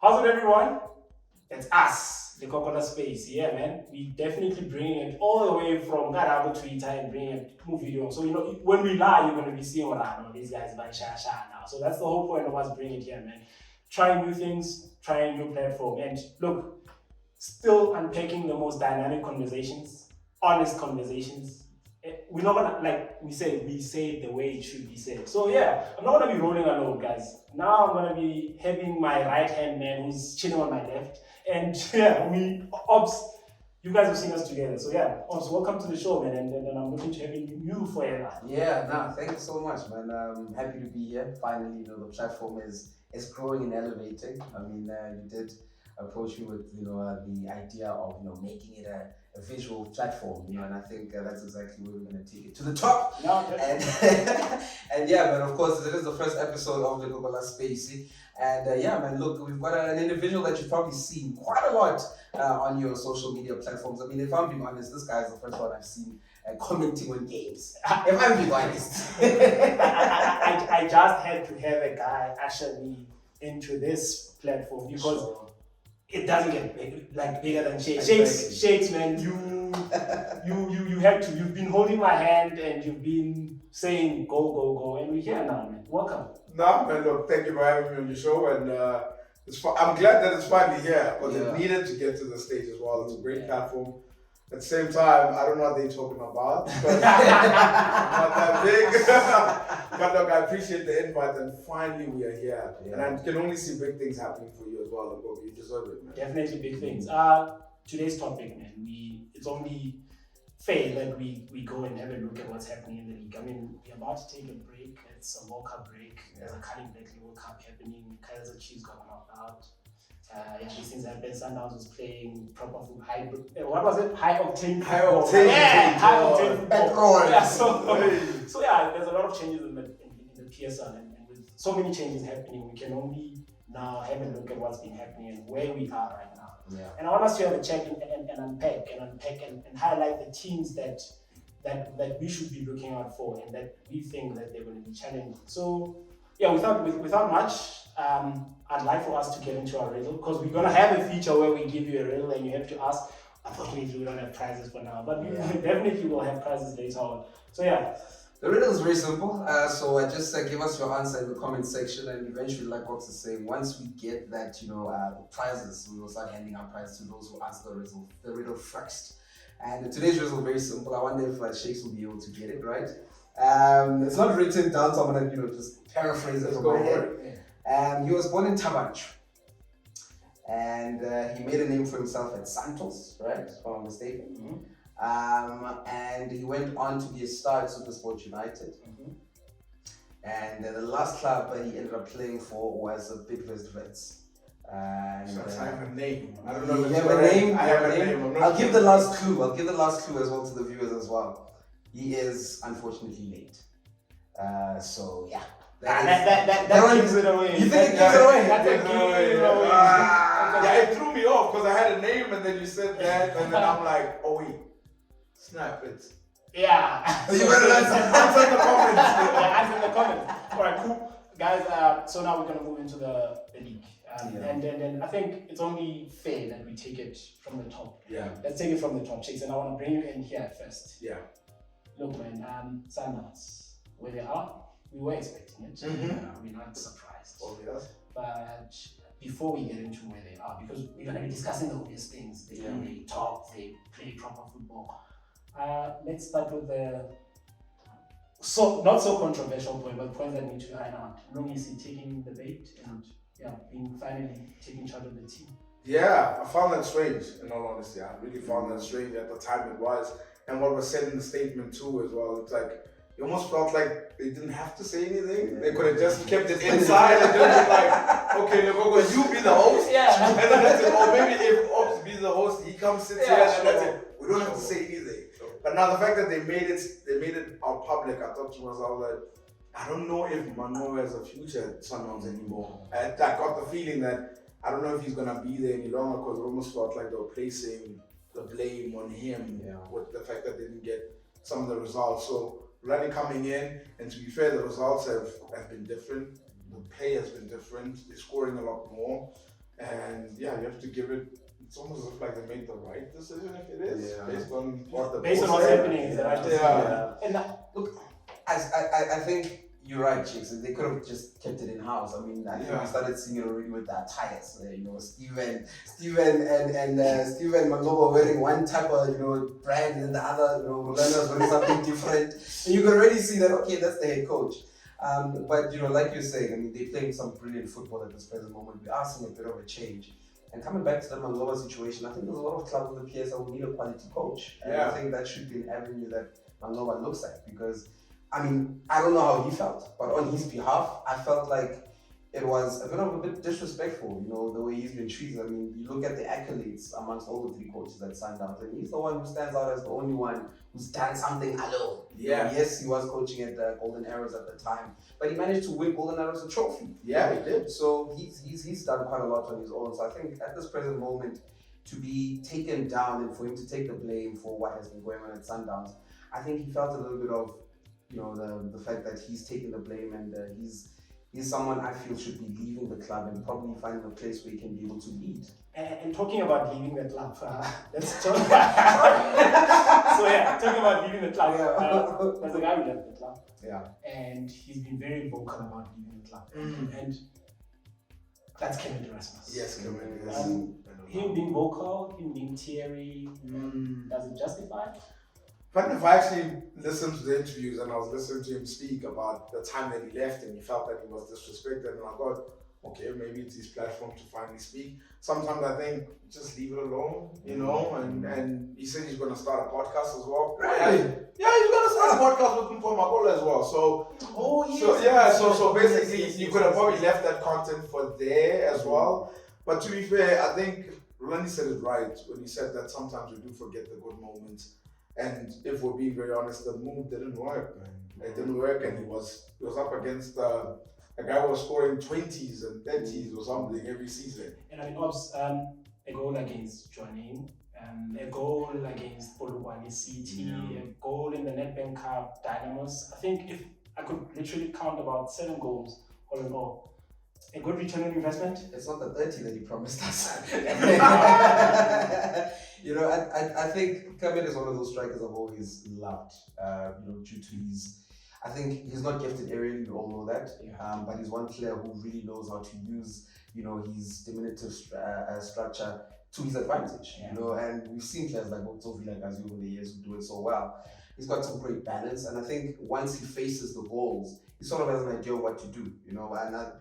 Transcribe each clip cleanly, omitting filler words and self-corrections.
How's it, everyone? It's us, Lekoko space. Yeah, man. We definitely bringing it all the way from Garago Twitter and bringing it to video. So, when we lie, you're going to be seeing what I know. These guys by Sha now. So that's the whole point of us bringing it here, man. Trying new things, trying new platform. And look, still unpacking the most dynamic conversations, honest conversations. We're not gonna, like we say it the way it should be said. So yeah, I'm not gonna be rolling alone, guys. Now I'm gonna be having my right hand man who's chilling on my left. And yeah, you guys have seen us together. So yeah, Ops, welcome to the show, man. And I'm looking to having you forever. Yeah, no, thank you so much, man. I'm happy to be here. Finally, the platform is growing and elevating. I mean, you did approach me with, the idea of, making it a visual platform, and I think that's exactly where we're going to take it to the top. No, and and yeah, man, of course, it is the first episode of Lekoko Space. And yeah, man, look, we've got an individual that you've probably seen quite a lot on your social media platforms. I mean, if I'm being honest, this guy is the first one I've seen commenting on games. If I'm being honest. I just had to have a guy actually into this platform because it doesn't get bigger than Shakes. Shakes, man, you have to. You've been holding my hand and you've been saying go, and we're here now, man. Welcome. No, man, look, thank you for having me on your show, and I'm glad that it's finally here, because it needed to get to the stage as well. It's a great platform. At the same time, I don't know what they're talking about, but not that big. But look, I appreciate the invite, and finally we are here. Yeah. And I can only see big things happening for you as well. Look, you deserve it, man. Definitely big things. Today's topic, man, it's only fair that we go and have a look at what's happening in the league. I mean, we're about to take a break. It's a World Cup break. There's a Carling Blackley World Cup happening. Kaiser Chiefs got knocked out. These things happen. Sundowns was playing proper food, what was it? High octane football. High octane football. Yeah, so yeah, there's a lot of changes in the PSL, and with so many changes happening, we can only now have a look at what's been happening and where we are right now. Yeah. And I want us to have a check and unpack and highlight the teams that we should be looking out for and that we think that they're going to be challenging. So yeah, without much, I'd like for us to get into our riddle, because we're going to have a feature where we give you a riddle and you have to ask. Unfortunately, we don't have prizes for now, but we definitely will have prizes later on. So yeah. The riddle is very simple. So just give us your answer in the comment section, and eventually, like Cox is saying, once we get that, prizes, we will start handing out prizes to those who answer the riddle first. And today's riddle is very simple. I wonder if Shakes will be able to get it right. It's not written down, so I'm gonna just paraphrase it from my head. He was born in Tabanch, and he made a name for himself at Santos, right? If I'm not mistaken. Mm-hmm. And he went on to be a star at Supersport United. Mm-hmm. And the last club he ended up playing for was Bidvest Vets. So I have a name. I don't know if you it's have a name. I have a name. I'll give the last clue. I'll give the last clue as well to the viewers as well. He is unfortunately late. So yeah. That gives it away. You think it gives it away? That gives it away. Yeah, it threw me off because I had a name and then you said that, and then I'm like, oh wait, snap it. Yeah. You better answer in the comments. Answer in the comments. All right, cool, guys. So now we're gonna move into the league, and then I think it's only fair that we take it from the top. Yeah. Let's take it from the top, Chicks, and I want to bring you in here first. Yeah. Look, man, Sundowns, where they are, we were expecting it. Mm-hmm. We're not surprised. Obvious. But before we get into where they are, because we're going to be discussing the obvious things, they talk, they play proper football. Let's start with the not so controversial point, but points that need to iron out. Longisi taking the bait and being finally taking charge of the team. Yeah, I found that strange, in all honesty. I really found that strange at the time it was. And what was said in the statement too as well. It's like, you almost felt like they didn't have to say anything. They could have just kept it inside and just been like, okay, Lekoko, you be the host. Yeah. And then that's it. Or maybe if Ops be the host, he comes, sits here, and that's it. We don't have to say anything. But now the fact that they made it out public, I thought to myself that I don't know if Mano has a future at Sundowns anymore. I got the feeling that I don't know if he's gonna be there any longer, because it almost felt like they were placing the blame on him with the fact that they didn't get some of the results. So Rani coming in, and to be fair, the results have been different. The play has been different. They're scoring a lot more. yeah, you have to give it. It's almost as if like they made the right decision if it is Yeah. based on what the Based on boss what's said. happening, is the right Yeah. decision. And I think you're right, Chicks. They could have just kept it in house. I mean, I think Yeah. we started seeing it already with the attires. Steven and Mangoba wearing one type of brand, and the other Rolando's wearing something different. And you can already see that. Okay, that's the head coach. But like you're saying, I mean, they're playing some brilliant football at this present moment. We are seeing a bit of a change. And coming back to the Mangoba situation, I think there's a lot of clubs in the PSL who need a quality coach. And I think that should be an avenue that Mangoba looks at, because I mean, I don't know how he felt, but on his behalf, I felt like it was a bit disrespectful, the way he's been treated. I mean, you look at the accolades amongst all the three coaches that signed out, and he's the one who stands out as the only one who's done something alone. Yeah. Yes, he was coaching at the Golden Arrows at the time, but he managed to win Golden Arrows a trophy. Yeah, he did. So he's done quite a lot on his own. So I think at this present moment, to be taken down and for him to take the blame for what has been going on at Sundowns, I think he felt a little bit of the fact that he's taking the blame, and he's someone I feel should be leaving the club and probably finding a place where he can be able to lead. And talking about leaving the club, let's talk. Talking about leaving the club. There's a guy who left the club. Yeah. And he's been very vocal about leaving the club. And that's Kevin Erasmus. Yes, Kevin. Him being vocal, him being teary, does it justify? But if I actually listened to the interviews and I was listening to him speak about the time that he left and he felt that he was disrespected, and I thought, okay, maybe it's his platform to finally speak. Sometimes I think just leave it alone, and he said he's going to start a podcast as well. Really? Yeah, he's going to start a podcast with Paul Makola as well. So basically you could have probably left that content for there as well. But to be fair, I think Rolandi said it right when he said that sometimes we do forget the good moments. And if we're being very honest, the move didn't work, man. It didn't work, and he was up against a guy who was scoring 20s and 30s or something every season. And I mean, a goal against Joining, a goal against Polokwane City, a goal in the Nedbank Cup, Dynamos. I think if I could literally count about 7 goals all in all. A good return on investment. It's not the 30 that he promised us. I think Kevin is one of those strikers I've always loved. Due to his, I think he's not gifted aerially. We all know that. But he's one player who really knows how to use, his diminutive structure to his advantage. And we've seen players like Oktovi, like Azul over the years who do it so well. He's got some great balance, and I think once he faces the goals, he sort of has an idea of what to do, and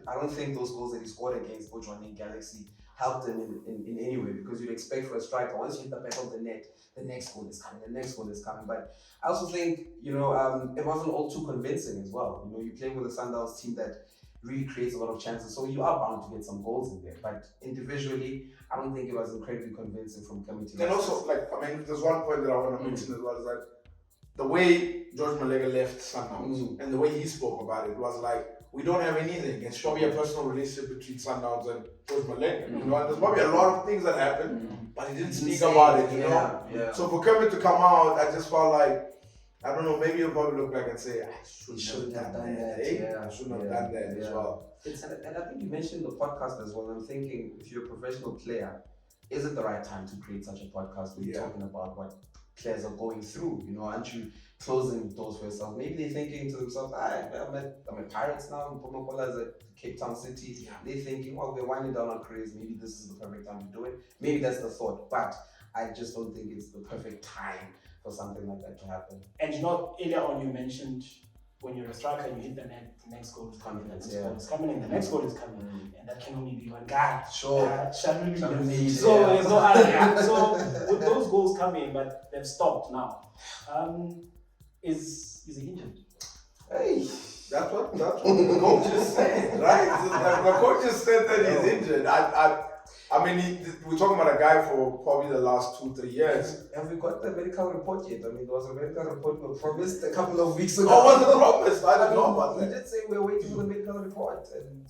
I don't think those goals that he scored against Bojuane Galaxy helped him in any way, because you'd expect for a striker, once you hit the back of the net, the next goal is coming, But I also think, it wasn't all too convincing as well. You're playing with a Sundowns team that really creates a lot of chances, so you are bound to get some goals in there. But individually, I don't think it was incredibly convincing from coming to. And also, there's one point that I want to mention as well, is that the way George Malega left Sundowns and the way he spoke about it was like, we don't have anything. It's probably a personal relationship between Sundowns and George Malega. And there's probably a lot of things that happened, but he didn't speak about it, Yeah. So for Kermit to come out, I just felt like, I don't know, maybe he'll probably look back and say, I shouldn't have done that. I shouldn't have done that as well. And I think you mentioned the podcast as well. I'm thinking, if you're a professional player, is it the right time to create such a podcast where you're talking about what players are going through? Aren't you closing doors for yourself? Maybe they're thinking to themselves, I'm at Pirates now, Pomakola is at Cape Town City. They're thinking, well, we're winding down our careers, maybe this is the perfect time to do it. Maybe that's the thought, but I just don't think it's the perfect time for something like that to happen. And earlier on you mentioned, when you're a striker and you hit the net, the next goal is coming, the next goal is coming, and the next goal is coming. And that can only be one guy. Sure. Shamili. So there's no other. So with those goals coming, but they've stopped now. Is he injured? Hey, that's what the coach just said, right? The coach just said that he's injured. I mean, we're talking about a guy for probably the last 2-3 years. Have we got the medical report yet? I mean, there was a medical report we promised a couple of weeks ago. Oh, was it promised? I didn't know about that. He did say we're waiting for the medical report. And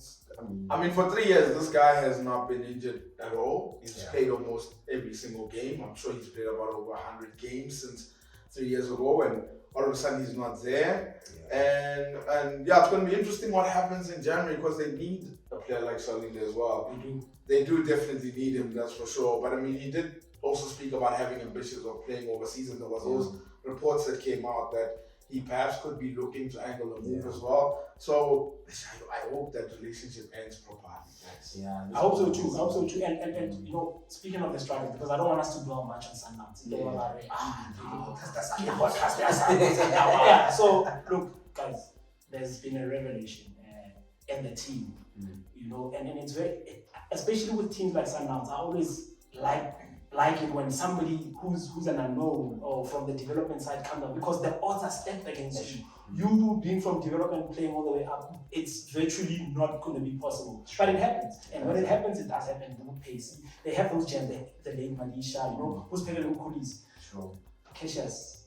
I mean, for 3 years, this guy has not been injured at all. He's played almost every single game. I'm sure he's played about over 100 games since 3 years ago, and all of a sudden he's not there. And it's going to be interesting what happens in January, because they need a player like Salinde as well. We do. They do definitely need him, that's for sure. But I mean, he did also speak about having ambitions of playing overseas, and there was those reports that came out that he perhaps could be looking to angle a move as well. So I hope that relationship ends properly. Yeah, I hope so too. And you know, speaking of the strikers, because I don't want us to dwell much on Sundowns. Yeah. So look, guys, there's been a revelation in the team. You know, and it's very, especially with teams like Sundowns, I always like it when somebody who's an unknown or from the development side comes up, because the odds are stacked against you. You being from development playing all the way up, it's virtually not going to be possible. But it happens, and when it happens, it does happen. Pacey, they have those gems, the late Manisha, you know, who's playing in Kulis, Cassius.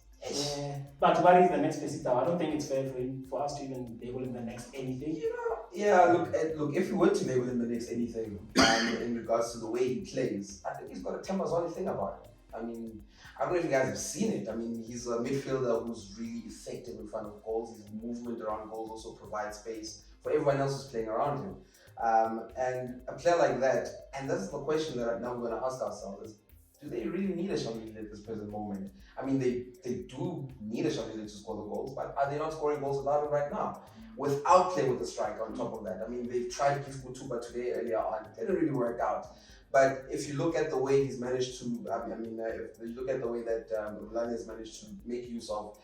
But what is the next Pesita? I don't think it's fair for us to even label him the next anything. Look. If we were to label him the next anything, in regards to the way he plays, I think he's got a Tembazoni thing about him. I mean, I don't know if you guys have seen it. I mean, he's a midfielder who's really effective in front of goals. His movement around goals also provides space for everyone else who's playing around him. And a player like that, and that's the question that now we're going to ask ourselves: is, do they really need a Shamile at this present moment? I mean, they do need a Shamile to score the goals, but are they not scoring goals without him right now? Without playing with the striker on top of that. I mean, they've tried Gift Mutuba today earlier on. It didn't really work out. But if you look at the way he's managed to, if you look at the way that Ulane has managed to make use of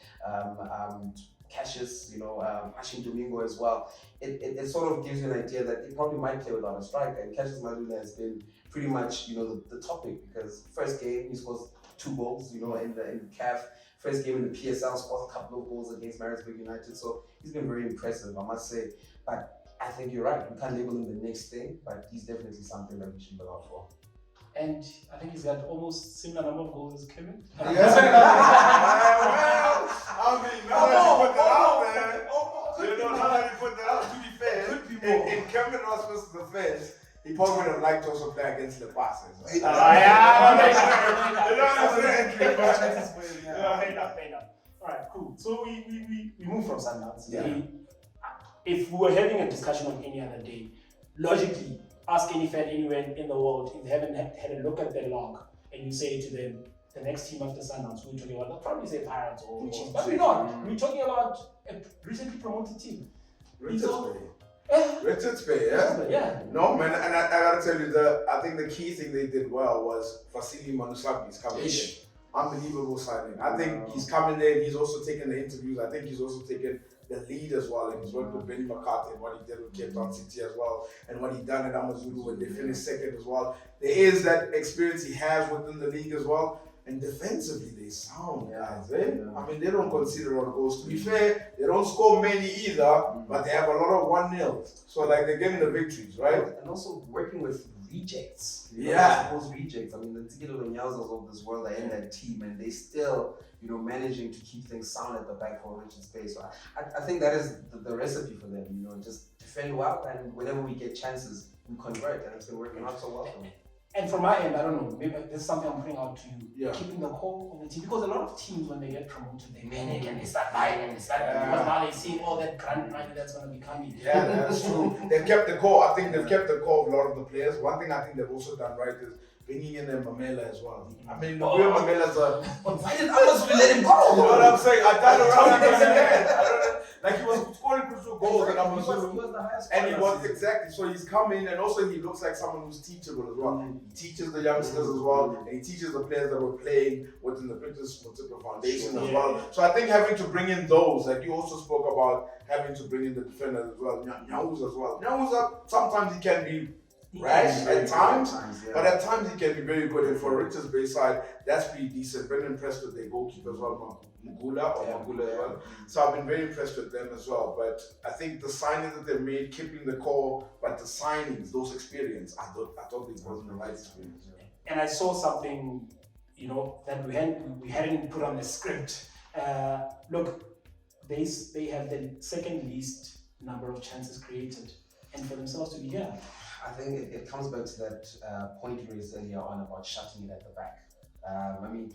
Cassius, Hashim Domingo as well, it sort of gives you an idea that he probably might play without a striker. And Cassius Madula has been pretty much, the topic, because first game he scores 2 goals, in the CAF. First game in the PSL, scores a couple of goals against Maritzburg United. So he's been very impressive, I must say. But I think you're right. We can't label him the next thing, but he's definitely something that we should look out for. And I think he's got almost similar number of goals as Kevin. Well, I mean, now that you put that out, to be fair, in Kevin Ross versus the Feds, he probably would have liked to also play against the Passes. Fair enough. Alright, cool. So we move from Sundowns. Yeah. If we were having a discussion on any other day, logically, ask any fan anywhere in the world, if they haven't had a look at their log, and you say to them, the next team after Sundowns, we're talking about, they'll probably say Pirates or Chiefs. But we're not. We're talking about a recently promoted team. Richards Bay, Yeah. No, man, and I gotta tell you, I think the key thing they did well was Vasily Manusabi's coming in. Unbelievable signing. I think he's coming in, he's also taken the interviews, I think he's also taken the lead as well, and he's worked with Benny McCarthy and what he did with Cape Town City as well, and what he done at Amazulu when they finished second as well. There is that experience he has within the league as well. And defensively, they sound guys, I mean, they don't consider all goals. To be fair, they don't score many either, but they have a lot of 1-0. So, they're getting the victories, right? And also working with rejects. Supposed rejects. I mean, the Tikilo Nyazas of this world are in that team, and they still, managing to keep things sound at the back for Richard Space. So I think that is the recipe for them, just defend well, and whenever we get chances, we convert, and it's been working out so well for them. And from my end, I don't know, maybe this is something I'm putting out to you, Yeah. keeping the core of the team. Because a lot of teams, when they get promoted, they panic and they start buying and they start, because now they're seeing all that grant money that's going to be coming. Yeah, that's true. They've kept the core. I think they've kept the core of a lot of the players. One thing I think they've also done right is bringing in a Mamela as well. I mean, the real Mamela's why did Amazulu let him go? You know what I'm saying? I died around his head. I don't know. Like, he was scoring crucial goals and Amazulu. He was the highest And he scorer. was, exactly. So he's come in, and also he looks like someone who's teachable as well. He teaches the youngsters as well, and he teaches the players that were playing within the British Multiple Foundation as well. So I think having to bring in those, like you also spoke about having to bring in the defenders as well, Nyawuz as well. Nyawuz, sometimes he can be rash at times, but at times he can be very good. And for Richards Bay side, that's pretty decent. Very impressed with their goalkeeper as well, Mugula as well. So I've been very impressed with them as well. But I think the signings that they made, keeping the core, but the signings, those experience, I thought it wasn't the right experience. And I saw something, that we hadn't put on the script. Look, they have the second least number of chances created, and for themselves to be here. I think it comes back to that point you raised earlier on about shutting it at the back. I mean,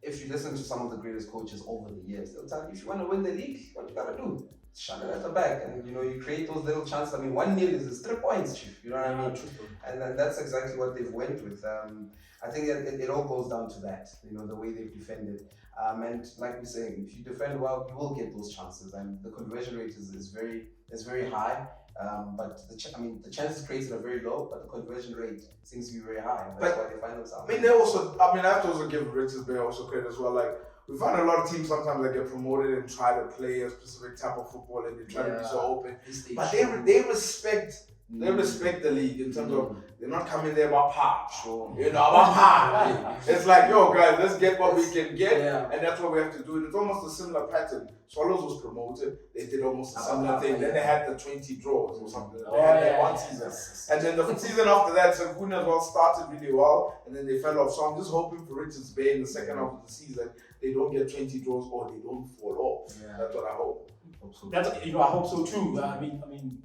if you listen to some of the greatest coaches over the years, they'll tell you, if you want to win the league, what you gotta do? shut it at the back, and you create those little chances. I mean, 1-0 is 3 points, chief. You know what I mean? And then that's exactly what they've went with. I think it all goes down to that, the way they've defended. And like we say, if you defend well, you will get those chances, and the conversion rate is very high. But the chances created are very low, but the conversion rate seems to be very high. And that's why they find themselves. I have to also give Richards Bay also credit as well. Like, we find a lot of teams sometimes that get promoted and try to play a specific type of football, and they try to be so open. But they respect the league in terms of they're not coming there about power. Sure. About power. It's like, yo, guys, let's get what we can get, and that's what we have to do. And it's almost a similar pattern. Swallows was promoted, they did almost a similar thing. Then they had the 20 draws or something. They had that one season. And then the season after that, Sankuna as well started really well, and then they fell off. So I'm just hoping for Richards Bay in the second half of the season, they don't get 20 draws or they don't fall off. Yeah. That's what I hope. I hope so too. I mean,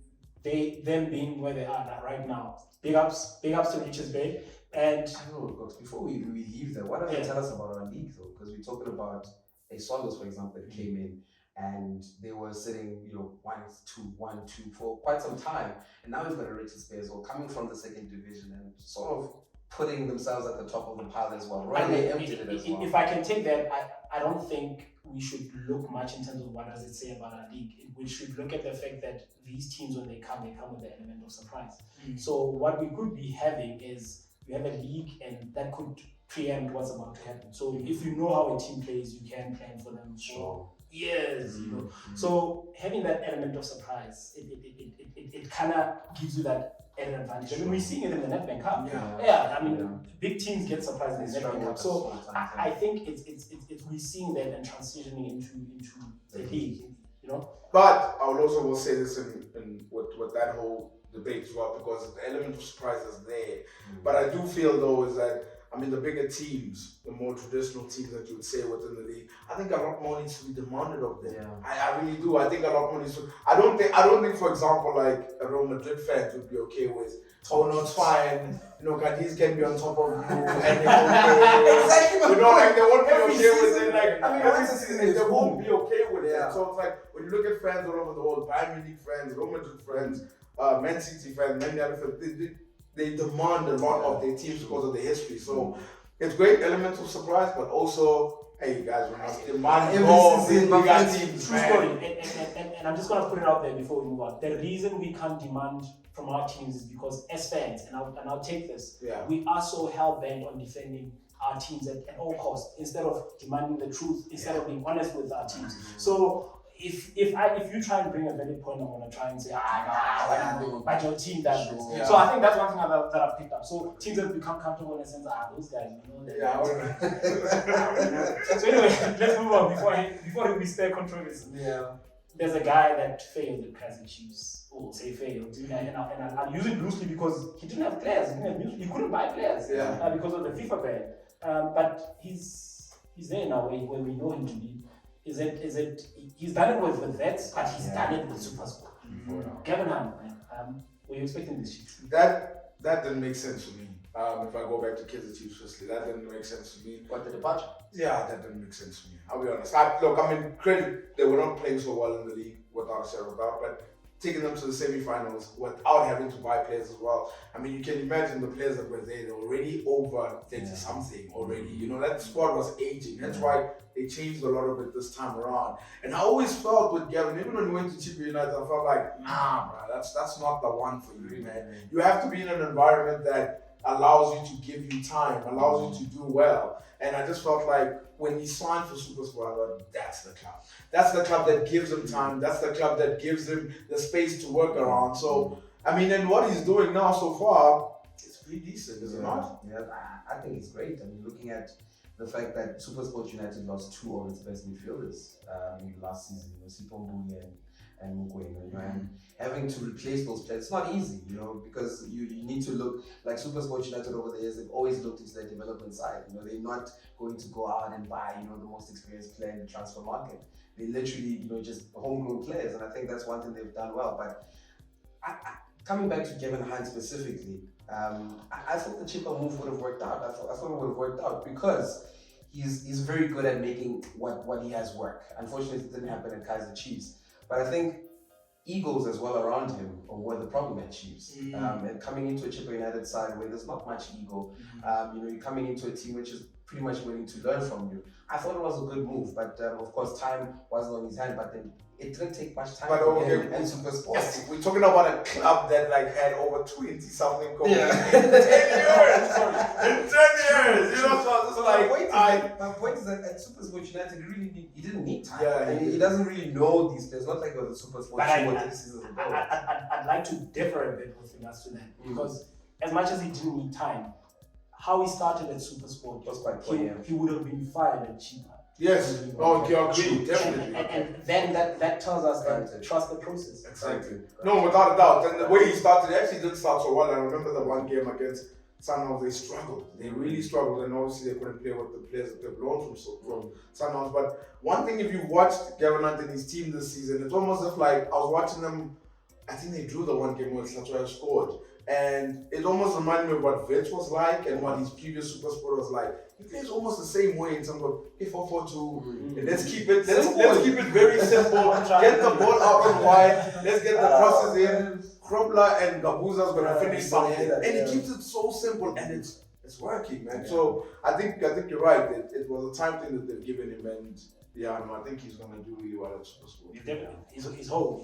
them being where they are right now. Big ups to Richards Bay. And I don't know, before we leave there, what does it tell us about our league though? Because we're talking about a Swallows, for example, that came in and they were sitting, 1-2 for quite some time. And now we've got a Richards Bay as well, coming from the second division and sort of putting themselves at the top of the pile as well. Right? They emptied it as well. If I can take that, I don't think we should look much in terms of what does it say about our league. We should look at the fact that these teams, when they come with the element of surprise. So what we could be having is we have a league, and that could preempt what's about to happen. So if you know how a team plays, you can plan for them for years. So having that element of surprise, it kind of gives you that added advantage. I mean, we're seeing it in the Nedbank Cup. Big teams get surprised in the Nedbank Cup. So I think it's we're seeing that and transitioning into the league. But I will also say this in with that whole debate as well, because the element of surprise is there. But I do feel though is that the bigger teams, the more traditional teams that you would say within the league, I think a lot more needs to be demanded of them. Yeah. I really do. I think a lot more needs to. I don't think, for example, like a Real Madrid fan would be okay with, oh no, it's fine. Cadiz can be on top of you, and they won't exactly. Like they won't be okay with it. Like they won't be okay with it. So it's like when you look at fans all over the world, Bayern Munich fans, Real Madrid fans, Man City fans, Man United fans, they demand a lot of their teams because of the history. So it's great elements of surprise, but also, hey guys, we must demand more bigger teams. True story. And I'm just gonna put it out there before we move on. The reason we can't demand from our teams is because as fans, and I'll take this, we are so hell bent on defending our teams at all costs instead of demanding the truth, instead of being honest with our teams. So if you try and bring a valid point, I'm gonna try and say, but your team does this. Yeah. So I think that's one thing that I've picked up. So teams have become comfortable in the sense, those guys, So anyway, let's move on before we stay controversy. Yeah. There's a guy that failed at Kaizer Chiefs. Or say failed. And I'll use it loosely because he didn't have players. He couldn't buy players because of the FIFA ban. But he's there now where we know him to be. Is it? He's done it with the vets, but he's done it with Super Sport. Gavin Hunt, were you expecting this shit? That didn't make sense to me. If I go back to Kaizer Chiefs firstly, that didn't make sense to me. What, the departure? Yeah, that didn't make sense to me. I'll be honest. Credit, they were not playing so well in the league without a shadow of doubt, but taking them to the semi-finals without having to buy players as well. You can imagine the players that were there, they were already over 30-something already. That squad was aging. That's why they changed a lot of it this time around. And I always felt with Gavin, even when he went to Chippa United, I felt like, nah, bro, that's not the one for you, man. You have to be in an environment that allows you to give you time, allows you to do well. And I just felt like when he signed for Super Sport, I thought, that's the club. That's the club that gives him time. That's the club that gives him the space to work around. So, and what he's doing now so far, it's pretty decent, is it not? Yeah, I think it's great. Looking at the fact that Super Sport United lost 2 of its best midfielders last season, Sipho and Mugweno, and having to replace those players, it's not easy, because you need to look like Super Sport United over the years. They've always looked into their development side. They're not going to go out and buy, the most experienced player in the transfer market. They literally, just homegrown players, and I think that's one thing they've done well. But coming back to Gavin Hunt specifically, I thought the Chippa move would have worked out. I thought it would have worked out because he's very good at making what he has work. Unfortunately, it didn't happen at Kaizer Chiefs. But I think egos as well around him were the problem at Chiefs. And coming into a Chipper United side where there's not much ego, you're coming into a team which is pretty much willing to learn from you. I thought it was a good move, but of course time wasn't on his hand. But then it didn't take much time for him and Super Sports. We're talking about a club that had over 20 something goals Yeah. in 10 years. In 10 years, so it's my point is that at Super Sports United, he didn't need time. Yeah, he doesn't really know these players. Not like it was a Super Sports But team 3 seasons ago. I'd like to differ a bit with regards to that because as much as he didn't need time, how he started at Super Sport was quite poor, he would have been fired and cheaper. Yes. Okay, I agree. Definitely. And then that tells us that trust the process. Exactly. No, without a doubt. And the way he started, he actually didn't start so well. I remember the one game against Sunhouse, they struggled. They really struggled, and obviously they couldn't play with the players that they've loaned from Sunhouse. But one thing, if you watched Gavin Hunt and his team this season, it's almost as if I was watching them. I think they drew the one game where Slatoya scored. And it almost reminded me of what Vich was like and what his previous Super Sport was like. He plays almost the same way in terms of 4-4-2. Let's keep it very simple. Get the ball out and wide. Let's get the crosses in. Krobler and Gabuza's gonna finish something. And he keeps it so simple and it's working, man. So I think you're right. It was a time thing that they've given him, and I think he's gonna do really well at Super Sport. Definitely. He's home.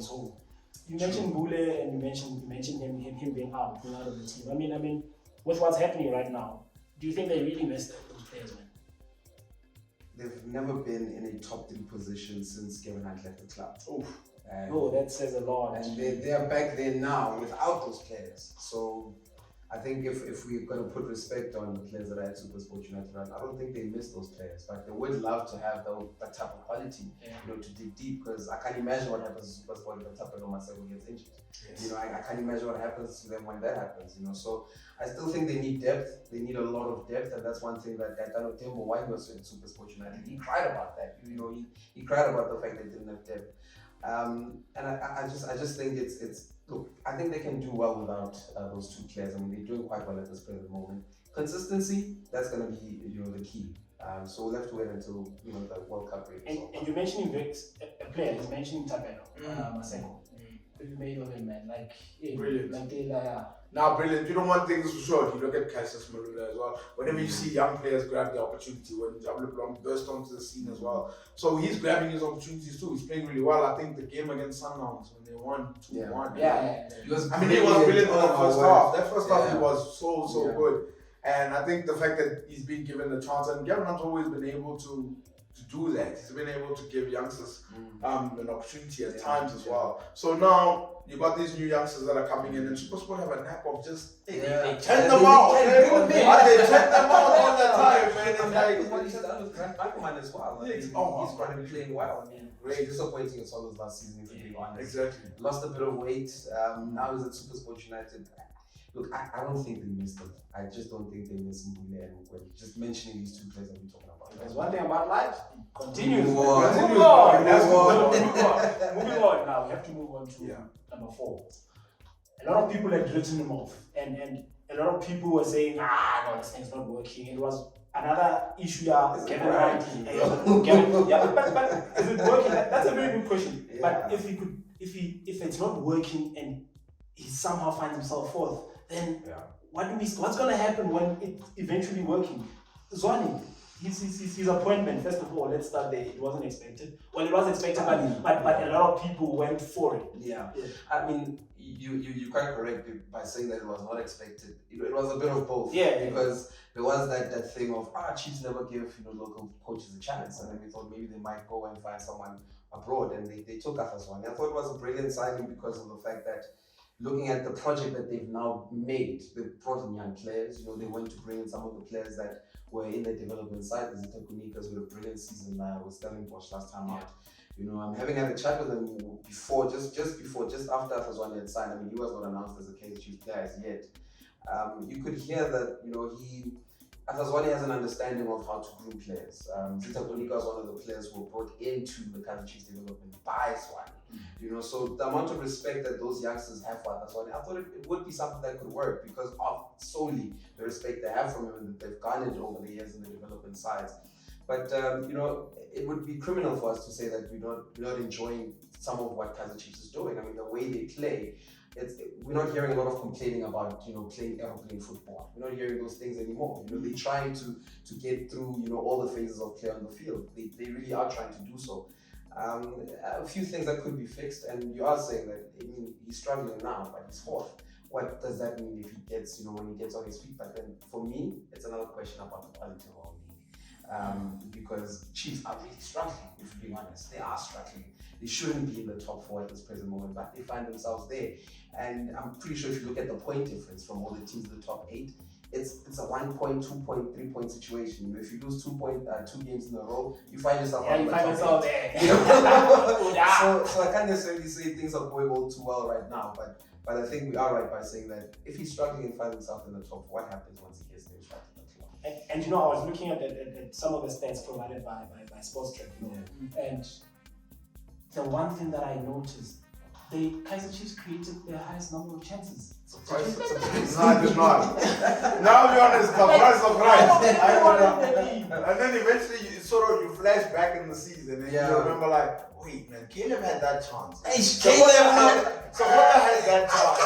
You mentioned Bule and you mentioned him being out of the team. I mean, with what's happening right now, do you think they really missed those players, man? They've never been in a top 3 position since Kevin Hunt left the club. That says a lot. And they're back there now without those players. So I think if we're going to put respect on the players that are at Super Sport United, I don't think they miss those players. But they would love to have that type of quality, to dig deep. Because I can't imagine what happens to Super Sport if Tapelo Masego gets injured. Yes. I can't imagine what happens to them when that happens. So I still think they need depth. They need a lot of depth, and that's one thing that Gaetano Tembo, why he was in Super Sport United, he cried about that. He cried about the fact they didn't have depth. And I just think it's look, I think they can do well without those 2 players. I mean, they're doing quite well at this present moment. Consistency, that's going to be the key. So we'll have to wait until the World Cup break. And you're mentioning a player. He's mentioning Tapelo Masego. You made of him, man. Brilliant. Now, brilliant. You know, one thing is for sure, you look at Cassius Marula as well. Whenever you see young players grab the opportunity, when Jablo Blom burst onto the scene as well. So he's grabbing his opportunities too. He's playing really well. I think the game against Sunhouse, when they won 2-1. He was brilliant in the first half. That first half, he was so good. And I think the fact that he's been given the chance, and Gavin has always been able to do that. He's been able to give youngsters an opportunity at times as well. So now you got these new youngsters that are coming in, and Super Sport have a knack of just they turn them out. They turn them out all the time, man. And what he's done with Grant Michaelman as well. He's going to be playing well. Very disappointing in Solos last season, to be honest. Exactly. Lost a bit of weight. Now he's at Super Sport United. Look, I don't think they missed them. I just don't think they missed Mbule and Mukwele. Just mentioning these 2 players that we're talking about. There's one thing about life. Continues. Move on. Moving on. Now we have to move on to number 4. A lot of people had written him off, and a lot of people were saying, no, this thing's not working. It was another issue. Kevin Hunt. But is it working? That's a very good question. But if it's not working and he somehow finds himself 4th, then what's going to happen when it's eventually working? Zwani, his appointment, first of all, let's start there. It wasn't expected. Well, it was expected, but a lot of people went for it. I mean, you're quite correct by saying that it was not expected. It was a bit of both. Because there was that thing of Chiefs never give local coaches a chance, and then we thought maybe they might go and find someone abroad, and they took Afaswani. I thought it was a brilliant signing because of the fact that, looking at the project that they've now made, they've brought in young players. They went to bring in some of the players that were in the development side. There's Kunikas with a brilliant season with Stellenbosch last time out. I'm having had a chat with him before, just after Afaswani had signed. I mean, he was not announced as a Kaizer Chiefs player as yet. You could hear that, Afaswani has an understanding of how to groom players. Zita Kunika was one of the players who were brought into the Kaizer Chiefs development by Swani. So the amount of respect that those youngsters have for Afaswani, I thought it would be something that could work because of solely the respect they have from him and that they've garnered over the years in the development sides. But it would be criminal for us to say that we're not enjoying some of what Kaizer Chiefs is doing. I mean, the way they play, we're not hearing a lot of complaining about playing aeroplane football. We're not hearing those things anymore. They're trying to get through all the phases of play on the field. They really are trying to do so. A few things that could be fixed, and you are saying that he's struggling now, but he's fourth. What does that mean if he gets when he gets on his feet? But then for me, it's another question about the quality of our league, because Chiefs are really struggling. If we're being honest, they are struggling. They shouldn't be in the top 4 at this present moment, but they find themselves there. And I'm pretty sure if you look at the point difference from all the teams in the top 8, it's a 1 point, 2 point, 3 point situation. If you lose 2 games in a row, you find yourself there. So I can't necessarily say things are going all too well right now, but I think we are right by saying that if he's struggling and finds himself in the top 4, what happens once he gets there is right in the club? And I was looking at some of the stats provided by Sports Track, and the one thing that I noticed, the Kaizer Chiefs created their highest number of chances. No, I did not. Now I'll be honest, surprise. And then eventually you flash back in the season and you remember wait man, Caleb had that chance. Hey, Caleb! Supporter had that chance.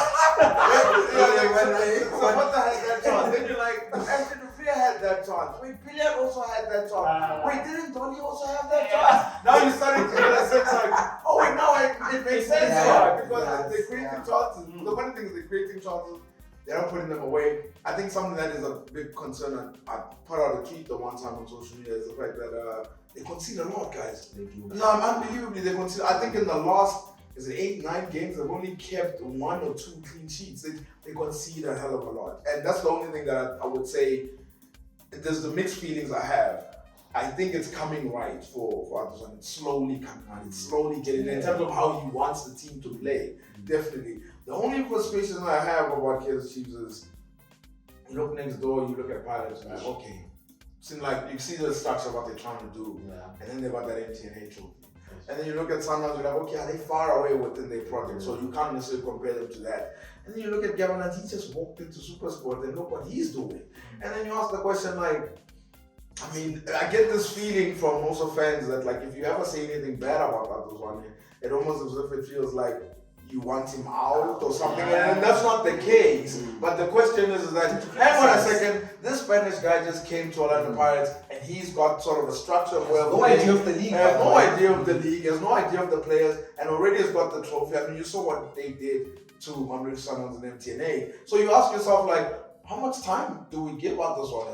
Supporter had that chance. Then you're like, Ashton Freer had that chance. Wait, Pilliard also had that chance. Wait, didn't Donny also have that chance? Now you're starting to realize it's like, oh wait, now it makes sense because they're creating chances. The funny thing is they're creating chances. They're not putting them away. I think something that is a big concern, I put out a tweet the one time on social media, is the fact that they concede a lot, guys. They do. No, unbelievably, they concede. I think in the last, 8-9 games, they've only kept 1 or 2 clean sheets. They concede a hell of a lot. And that's the only thing that I would say, there's the mixed feelings I have. I think it's coming right for Anderson. It's slowly coming right. It's slowly getting in terms of how he wants the team to play. Definitely. The only frustration I have about Kaizer Chiefs is you look next door, you look at Pirates, and like, okay, seems like you see the structure of what they're trying to do, and then they got that MTNA trophy. And then you look at Sundowns, you're like, okay, are they far away within their project? So you can't necessarily compare them to that. And then you look at Gavin, and he just walked into Super Sport and look what he's doing. And then you ask the question like, I get this feeling from most of fans that if you ever say anything bad about Adozwane, it almost as if it feels like you want him out or something, and that's not the case. But the question is that, hang on a second, this Spanish guy just came to Orlando Pirates and he's got sort of a structure where no idea of the league, no idea of the league, has no idea of the players, and already has got the trophy. You saw what they did to Mamelodi Sundowns and MTNA. So you ask yourself how much time do we give out this one?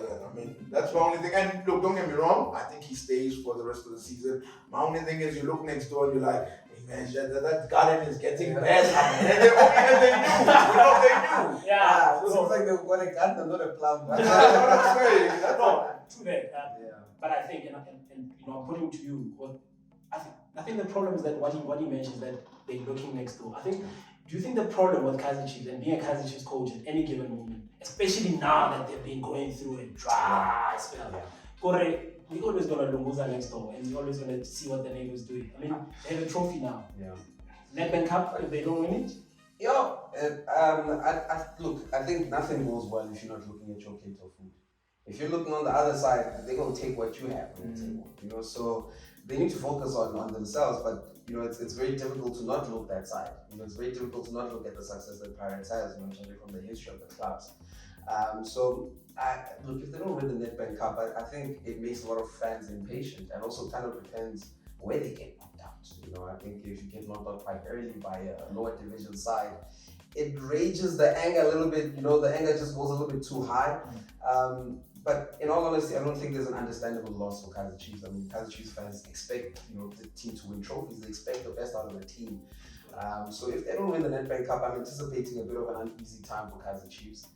That's the only thing. And look, don't get me wrong, I think he stays for the rest of the season. My only thing is you look next door and you're like, man, that garden is getting bad. And they knew. Yeah. It seems like they've got a garden, not a plum. That's what I'm saying. True that. But I think, and I'm putting to you, I think the problem is that what he mentions that they're looking next door. Do you think the problem with Kaizer Chiefs and being a Kaizer Chiefs coach at any given moment, especially now that they've been going through a dry spell, we're always going to Lunguza next door and we're always going to see what the neighbors doing. They have a trophy now. Nedbank Cup, if they don't win it? I think nothing goes well if you're not looking at your plate of food. If you're looking on the other side, they're going to take what you have on the table. So they need to focus on themselves, but it's very difficult to not look that side. It's very difficult to not look at the success that Pirates has, judging from the history of the clubs. If they don't win the Nedbank Cup, I think it makes a lot of fans impatient, and also kind of depends where they get knocked out. I think if you get knocked out quite early by a lower division side, it rages the anger a little bit. The anger just goes a little bit too high. But in all honesty, I don't think there's an understandable loss for Kaizer Chiefs. Kaizer Chiefs fans expect the team to win trophies. They expect the best out of the team. So if they don't win the Nedbank Cup, I'm anticipating a bit of an uneasy time for Kaizer Chiefs.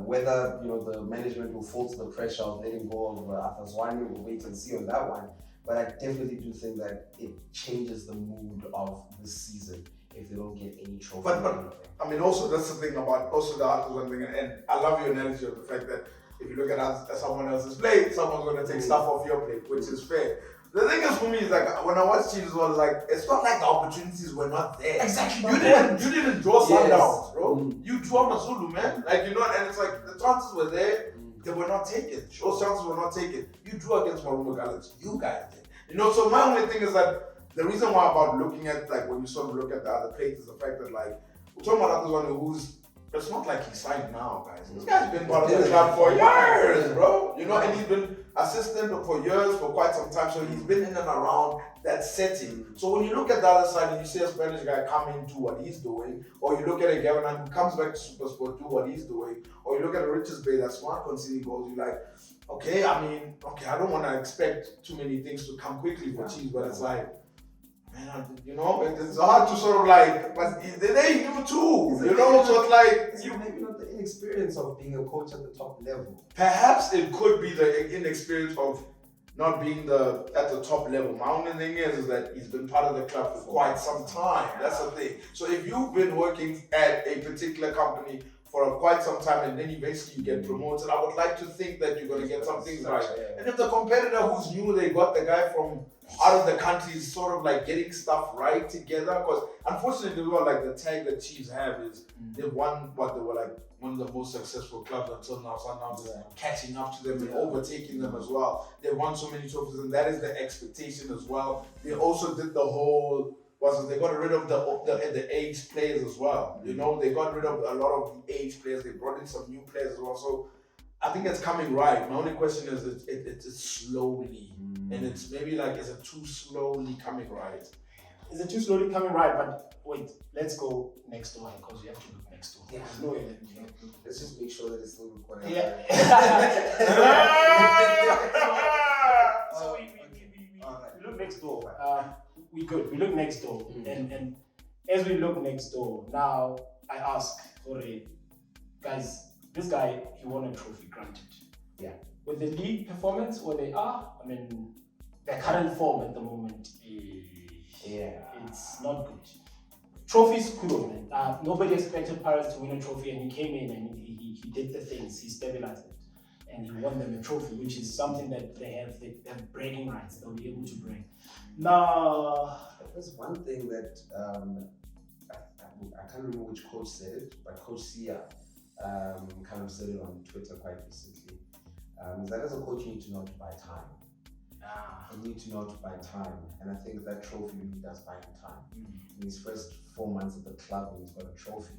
Whether the management will fall to the pressure of letting go of Adozwane, we'll wait and see on that one. But I definitely do think that it changes the mood of the season if they don't get any trophy. But also that's the thing about the Adozwane thing, and I love your analogy of the fact that if you look at someone else's plate, someone's going to take stuff off your plate, which is fair. The thing is for me is when I watched Chiefs, it's not like the opportunities were not there. Exactly. You didn't draw Sundowns, bro. You draw Mazulu, man. And it's like the chances were there. they were not taken. Those chances were not taken. You drew against Marumo Gallants. You guys did. You know, so my only thing is that the reason why about looking at, like, when you sort of look at the other plates is the fact that, like, we're talking about others one who's, it's not like he signed now, guys. This guy's been part of the club for years, bro. You know, and he's been assistant for years, for quite some time. So he's been in and around that setting. So when you look at the other side and you see a Spanish guy come in, do what he's doing, or you look at a Gavin who comes back to Supersport, do what he's doing, or you look at a Richards Bay that's smart conceding goals, you're like, okay, I mean, okay, I don't want to expect too many things to come quickly for Chiefs, but it's like, man, you know, it's hard to sort of like, but they do too, you know, so it's like, it's maybe not the inexperience of being a coach at the top level. Perhaps it could be the inexperience of not being at the top level. My only thing is that he's been part of the club for quite some time. That's the thing. So if you've been working at a particular company for quite some time and then eventually you get promoted, I would like to think that you're going to get some things right. And if the competitor who's new, they got the guy from out of the country is sort of like getting stuff right together, because unfortunately, like the tag that Chiefs have is they've won what they were like one of the most successful clubs until now. So now they're catching up to them and overtaking them as well. They won so many trophies, and that is the expectation as well. They also did the whole. They got rid of the age players as well. You know, they got rid of a lot of the age players. They brought in some new players as well. So I think it's coming right. My only question is it's slowly, and it's maybe like, is it too slowly coming right? Is it too slowly coming right? But wait, let's go next door, because you have to look next door. Yeah. No way that you Let's just make sure that it's still recording. Yeah. So we look next door. We good. We look next door, and as we look next door, now I ask guys. This guy, he won a trophy, granted. Yeah. With the league performance where they are, I mean, their current form at the moment, it's not good. Trophies, cool, man. Nobody expected Pirates to win a trophy, and he came in and he did the things. He stabilized it, and he won them a trophy, which is something that they have bragging rights. They'll be able to brag. Now, there's one thing that I can't remember which coach said it, but Coach Sia kind of said it on Twitter quite recently. Is that as a coach, you need to know to buy time. You need to know to buy time, and I think that trophy really does buy him time. In his first 4 months at the club, when he's got a trophy,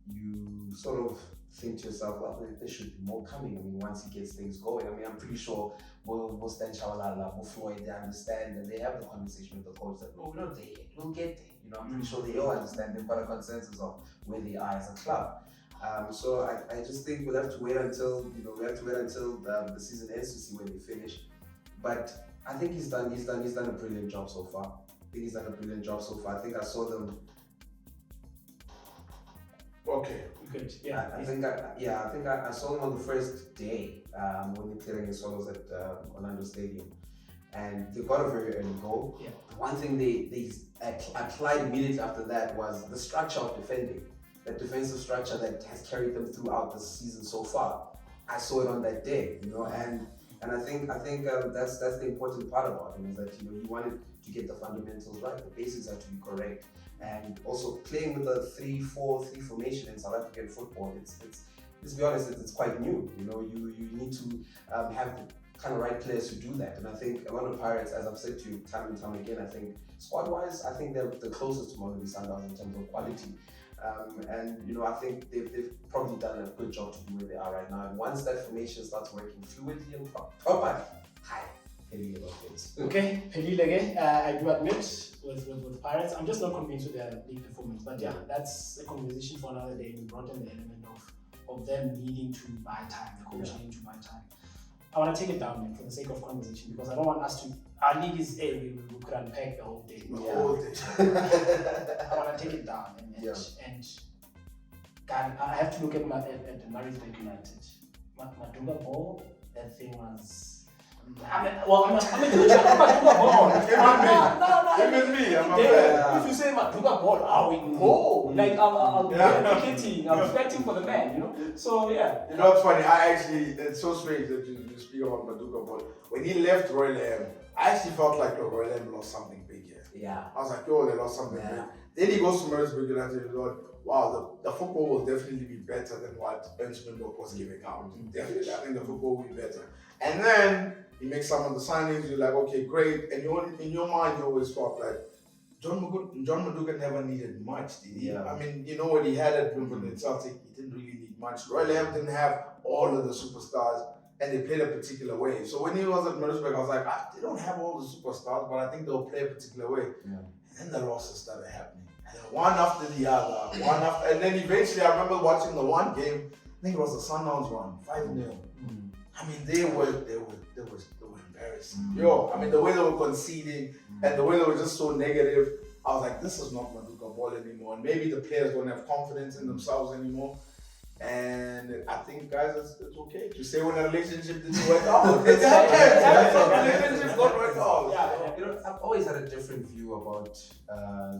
you sort of think to yourself, well, there should be more coming. I mean, once he gets things going, I mean, I'm pretty sure both Stan Chawalala, both Floyd, they understand and they have the conversation with the coach that, no, we're not there yet, we'll get there. You know, I'm pretty sure they all understand. They've got a consensus of where they are as a club. So I just think we'll have to wait until the season ends to see where they finish. But I think he's done a brilliant job so far. I think I saw them. okay, good. Yeah, I think I saw them on the first day when they're clearing the solos at Orlando Stadium, and they got a very early goal. Yeah. One thing they applied immediately after that was the structure of defending. That defensive structure that has carried them throughout the season so far. I saw it on that day, you know, and I think that's the important part about him, is that, you know, he wanted to get the fundamentals right, the basics have to be correct, and also playing with a 3-4-3 formation in South African football. Let's be honest, it's quite new. You know, you need to have the kind of right players to do that, and I think a lot of Pirates, as I've said to you time and time again, I think squad-wise, I think they're the closest to Mamelodi Sundowns in terms of quality. And you know, I think they've probably done a good job to be where they are right now. And once that formation starts working fluidly and properly, Pelile things. Okay, Pelile, I do admit with Pirates, I'm just not convinced with their league performance. But yeah, that's a conversation for another day. We brought in the element of them needing to buy time, the coach needing to buy time. I want to take it down, man, for the sake of conversation, because I don't want us to. Our league is we could unpack the whole day. I want to take it down, and God, I have to look at the Maritzburg United. Madunga ball, that thing was. I'm a Madunga ball. If you say Madunga ball, I will go. Like I'll be advocating, I'm fighting for the man, you know. So yeah. You know what's funny? It's so strange that you speak about Madunga ball. When he left Royal Am, I actually felt like the Royal Am lost something big here. Yeah. I was like, yo, they lost something big. Then he goes to Maritzburg United and Lord, wow, the football will definitely be better than what Benjamin was giving out. Definitely, I think the football will be better. And then he makes some of the signings. You're like, okay, great. And in your mind, you always thought like, John Maduka never needed much, did he? Yeah. I mean, you know what he had at Wimbledon and Celtic, he didn't really need much. Roy Lamb didn't have all of the superstars, and they played a particular way. So when he was at Middlesbrough, I was like, they don't have all the superstars, but I think they'll play a particular way. Yeah. And then the losses started happening. And then one after the other, and then eventually I remember watching the one game, I think it was the Sundowns one, 5-0. I mean, they were embarrassing. I mean, the way they were conceding and the way they were just so negative, I was like, this is not Maduka ball anymore. And maybe the players don't have confidence in themselves anymore. And I think, guys, it's okay to say when a relationship didn't work out. It's happened. Relationships don't work out. Yeah. You know, I've always had a different view about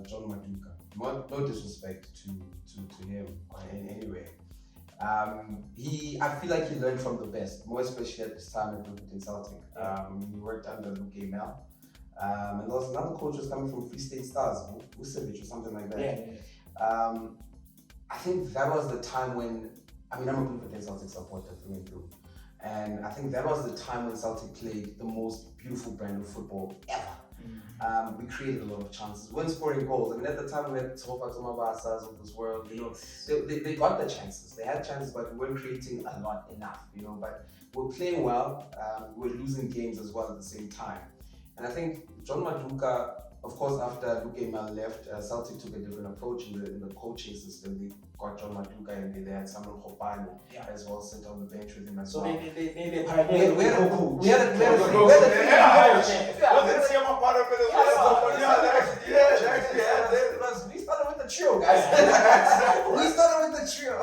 John Maduka. No disrespect to him in any way. I feel like he learned from the best, more especially at this time at Wimbledon Celtic. He worked under Luke Emel. And there was another coach who was coming from Free State Stars, Vucevic or something like that. I think that was the time when, I'm a Wimbledon Celtic supporter through and through. And I think that was the time when Celtic played the most beautiful brand of football ever. We created a lot of chances. We weren't scoring goals. I mean, at the time we had Tofa Tomabasas of this world, you know, they got the chances. They had chances, but we weren't creating a lot enough, you know. But we were playing well. We were losing games as well at the same time. And I think John Maduka, of course, after Luke Emel left, Celtic took a different approach in the coaching system. They got John Maduka and they had Samuel Khopane as well sent on the bench with him as well. So they pioneered. We had we started with the trio, guys. We started with the trio.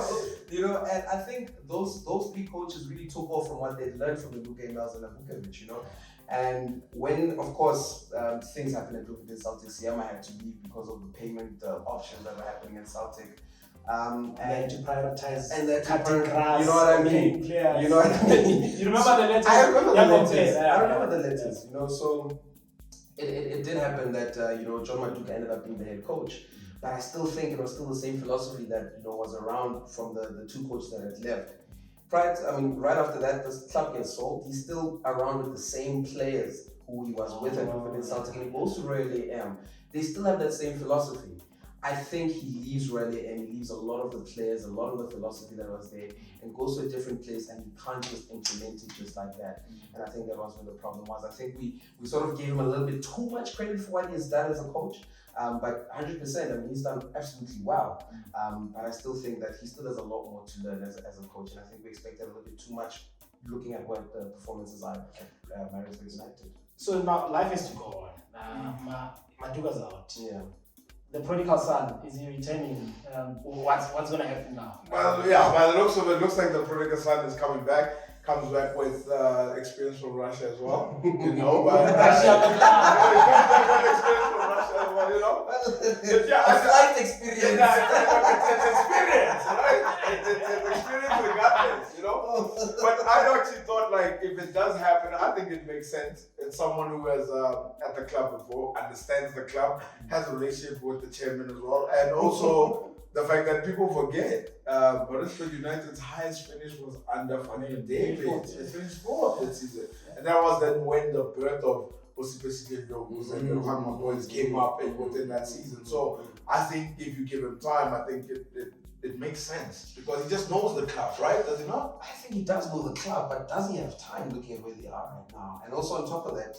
You know, and I think those three coaches really took off from what they learned from the Luke Emels and the Vukovic, you know. And when, of course, things happened at Wimbledon Celtic, Siama had to leave because of the payment options that were happening at Celtic. And to prioritize and then cutting grass. You know what I mean? Players. You know what I mean? You remember the letters? I remember the letters. Players. I remember the letters. You know, so it did happen that you know, John Maduka ended up being the head coach. But I still think it was still the same philosophy that, you know, was around from the two coaches that had left. Right after that, this club gets sold. He's still around with the same players who he was with at Wimbledon Celtic, and he goes to Royal AM. They still have that same philosophy. I think he leaves Royal AM, he leaves a lot of the players, a lot of the philosophy that was there, and goes to a different place, and you can't just implement it just like that. And I think that was where the problem was. I think we sort of gave him a little bit too much credit for what he has done as a coach. But 100%, he's done absolutely well. But I still think that he still has a lot more to learn as a coach. And I think we expected a little bit too much looking at what the performances are at Maritzburg United. So now life has to go on. Maduka's out. Yeah. The prodigal son, is he returning? What's going to happen now? Well, yeah, by the looks of it, looks like the prodigal son is coming back. Comes back with experience from Russia as well, you know. But Flight experience. It's experience, right? It's experience regardless, you know. But I actually thought, like, if it does happen, I think it makes sense. It's someone who has at the club before, understands the club, has a relationship with the chairman as well, and also the fact that people forget, Maritzburg United's highest finish was under Fanny David. They finished fourth this season. And that was then when the birth of Osipesi Ndogus and the Hanma boys came up and within that season. So I think if you give him time, I think it makes sense. Because he just knows the club, right? Does he not? I think he does know the club, but does he have time looking at where they are right now? And also on top of that,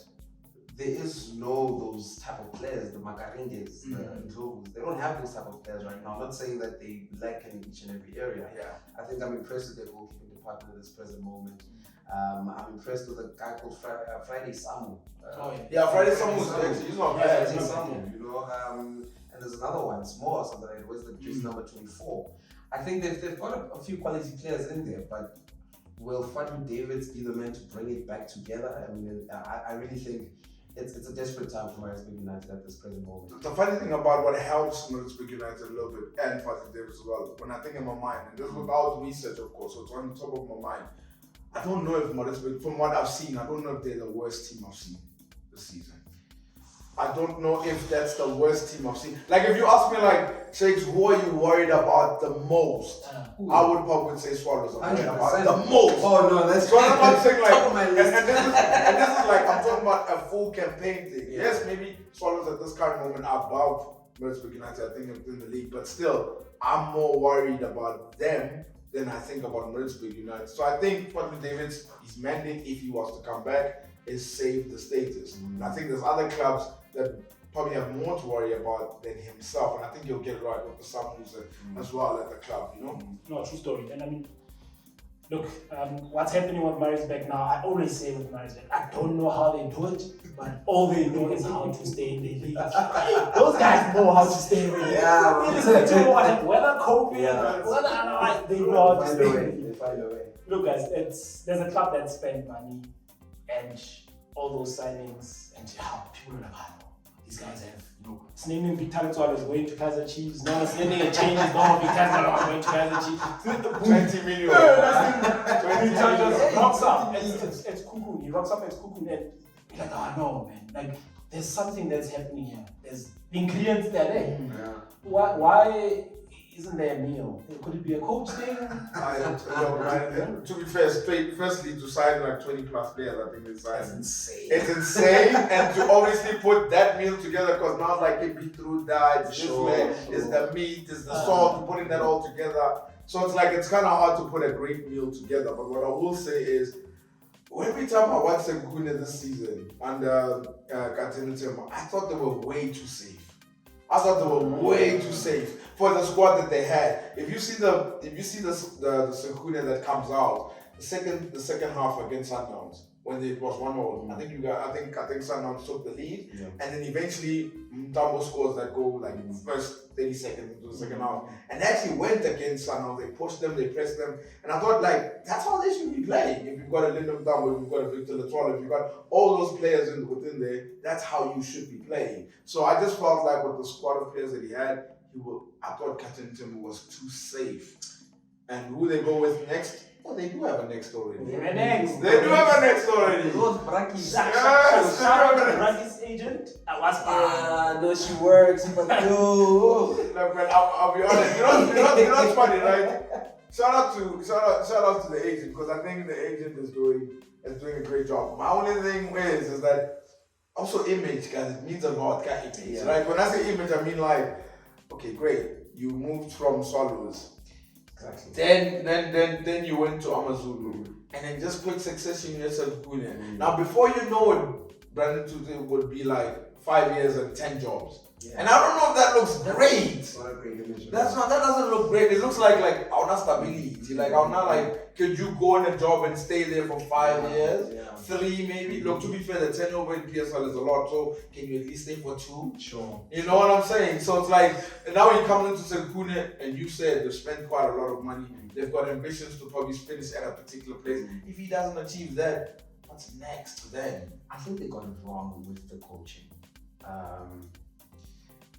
there is those type of players, the Makaringes, the Ndlogus. They don't have those type of players right now. I'm not saying that they lack in each and every area. Yeah. I think I'm impressed with their goalkeeping department at this present moment. I'm impressed with a guy called Friday Samu. Friday Samu is actually, he's not bad. Friday Samu, you know. And there's another one, small or something like that. Where's the jersey number 24? I think they've got a few quality players in there, but will Fadu Davids be the man to bring it back together? I mean, I really think it's a desperate time for Maritzburg United at this present moment. The funny thing about what helps Maritzburg United a little bit, and Fadu Davids as well, when I think in my mind, and this is without research of course, so it's on top of my mind, I don't know if Maritzburg, from what I've seen, I don't know if they're the worst team I've seen this season. I don't know if that's the worst team I've seen. Like, if you ask me, like, Shakes, who are you worried about the most? I would probably say Swallows. I'm worried about the most. Oh no, that's so I'm not saying like, top of my list. and this is like, I'm talking about a full campaign thing. Yeah. Yes, maybe Swallows at this current moment are above Maritzburg United, I think, in the league, but still, I'm more worried about them than I think about Maritzburg United. So I think probably David's his mandate, if he was to come back, is save the status. And I think there's other clubs that probably have more to worry about than himself, and I think he'll get it right with the Samus as well at the club, you know? No, true story. And I mean, look, what's happening with Maritzburg now, I always say with Maritzburg, I don't know how they do it, but all they know is how to stay in the league. Those guys know how to stay in the league. Yeah, whether COVID, whether otherwise, they know how to stay in the league. They find a way. Look, guys, there's a club that spent money and all those signings, and people are like, these guys have, it's naming Victor Swallows going to Kaiser Chiefs, no, it's naming a change, no, Victor going to Kaiser Chiefs. 20 million. Victor just rocks up, it's Cuckoo, he rocks up at Cuckoo, and you're like, no, man, like, there's something that's happening here. There's ingredients there, eh? Yeah. Why isn't there a meal? Could it be a coach thing? To be fair, firstly, to sign like 20 plus players, I think it's insane. It's insane, and to obviously put that meal together, because now it's like a beetroot diet, it's the meat, it's the salt, putting that all together. So it's like, it's kind of hard to put a great meal together. But what I will say is, every time I watched Sekune this season under Captain Tim, I thought they were way too safe. I thought they were way too safe for the squad that they had. If you see the Sekune that comes out, the second half against Sundowns, when it was 1-0, I think Sundowns took the lead, and then eventually Mtambo scores that goal like in the first 30 seconds into the second half, and they actually went against Sundowns. They pushed them, they pressed them, and I thought like that's how they should be playing. If you've got a Lyndon Mtambo, if you've got a Victor Latrell, if you've got all those players within there, that's how you should be playing. So I just felt like with the squad of players that he had, I thought Captain Timber was too safe. And who they go with next? Oh, they do have a next already. They do have a next already. Those Brakis. Shout out to Braki's agent. No, she works, but no. Look, man, I'll be honest. You know what's funny, right? Shout out to the agent, because I think the agent is doing a great job. My only thing is that also image, guys. It means a lot. Image, right? When I say image, I mean like, okay, great. You moved from Swallows. Exactly. Then you went to Amazulu, and then just quick succession yourself. Now before you know it, Brandon Tute would be like 5 years and 10 jobs. Yeah. And I don't know if that looks great. It's not a great image. That doesn't look great. It looks like our not stability. Like I'm not like, could you go in a job and stay there for 5 years? Yeah. 3 maybe. Look, to be fair, the tenure in PSL is a lot. So can you at least stay for 2? Sure. You know what I'm saying? So it's like, and now you come into Sekune and you said they've spent quite a lot of money. They've got ambitions to probably finish at a particular place. If he doesn't achieve that, what's next then? I think they got it wrong with the coaching.